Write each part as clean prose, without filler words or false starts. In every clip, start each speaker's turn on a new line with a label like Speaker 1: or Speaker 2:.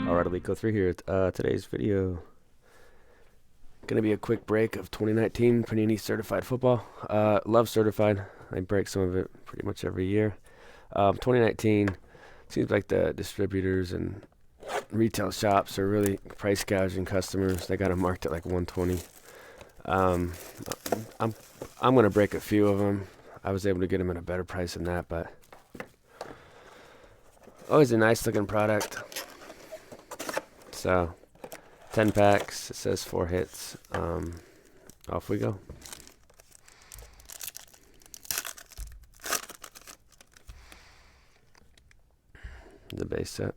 Speaker 1: Alright, I'll go through here. Today's video gonna be a quick break of 2019 Panini Certified Football. Love Certified. I break some of it pretty much every year. 2019 seems like the distributors and retail shops are really price gouging customers. They got them marked at like 120. I'm gonna break a few of them. I was able to get them at a better price than that, but always a nice looking product. So 10 packs, it says 4 hits. Off we go. The base set.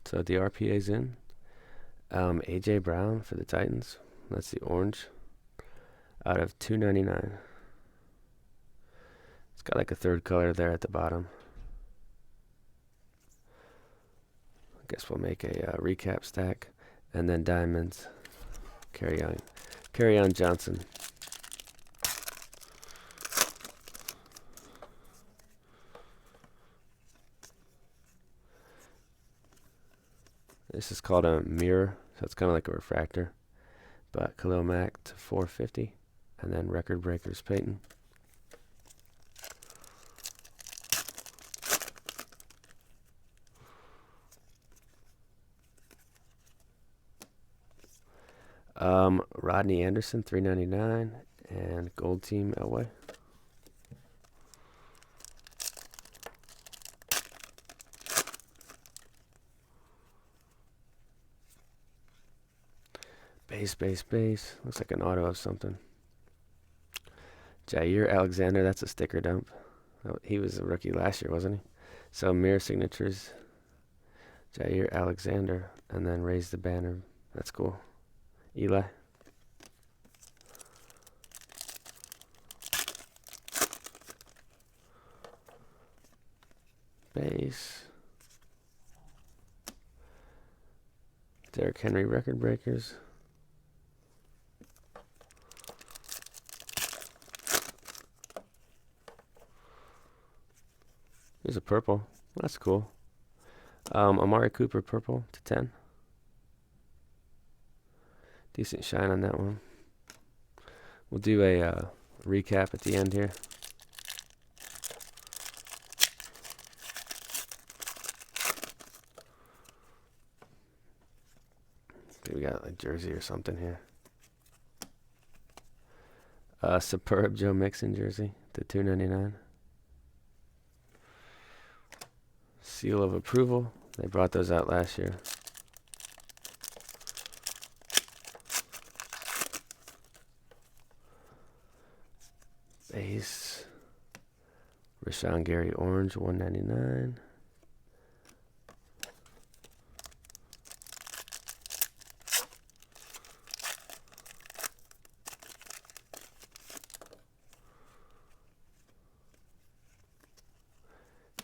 Speaker 1: So the RPA's in. AJ Brown for the Titans. That's the orange. Out of 299. It's got like a third color there at the bottom. I guess we'll make a recap stack. And then diamonds. Carry on Johnson. This is called a mirror, so it's kind of like a refractor. But Khalil Mack to 450, and then record breakers Peyton. Rodney Anderson 399, and gold team Elway. Base. Looks like an auto of something. Jair Alexander, that's a sticker dump. He was a rookie last year, wasn't he? So mirror signatures. Jair Alexander, and then raise the banner. That's cool. Eli. Base. Derrick Henry record breakers. Here's a purple. That's cool. Amari Cooper purple to 10. Decent shine on that one. We'll do a recap at the end here. We got like jersey or something here. Superb Joe Mixon jersey to 299. Seal of approval. They brought those out last year. Base. Rashawn Gary orange 199.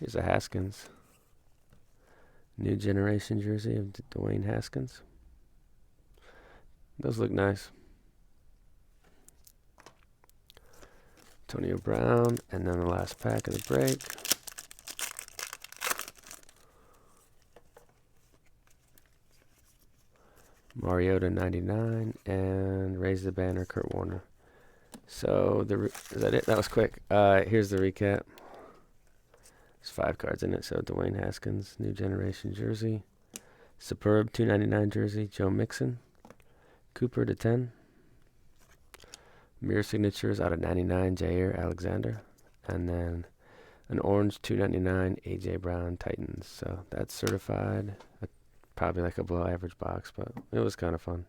Speaker 1: Here's a Haskins. New generation jersey of Dwayne Haskins. Those look nice. Antonio Brown, and then the last pack of the break. Mariota 99, and raise the banner Kurt Warner. So is that it? That was quick. Here's the recap. There's 5 cards in it. So Dwayne Haskins, new generation jersey. Superb 299 jersey, Joe Mixon. Cooper to 10. Mirror signatures out of 99, Jair Alexander. And then an orange 299, AJ Brown Titans. So that's certified. Probably like a below average box, but it was kind of fun.